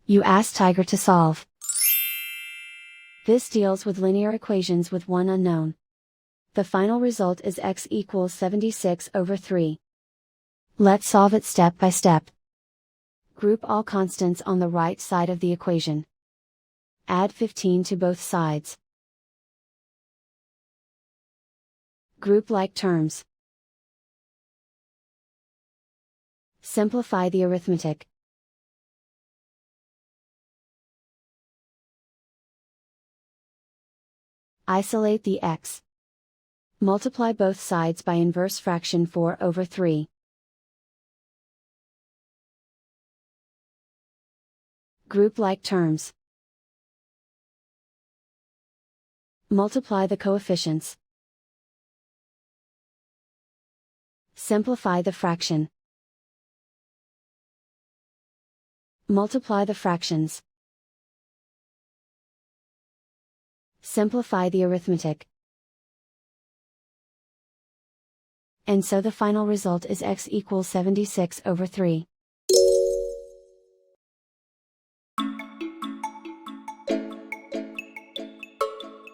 You ask Tiger to solve. This deals with linear equations with one unknown. The final result is x equals 76/3. Let's solve it step by step. Group all constants on the right side of the equation. Add 15 to both sides. Group like terms. Simplify the arithmetic. Isolate the x. Multiply both sides by inverse fraction 4/3. Group like terms. Multiply the coefficients. Simplify the fraction. Multiply the fractions. Simplify the arithmetic. And so the final result is x equals 76/3.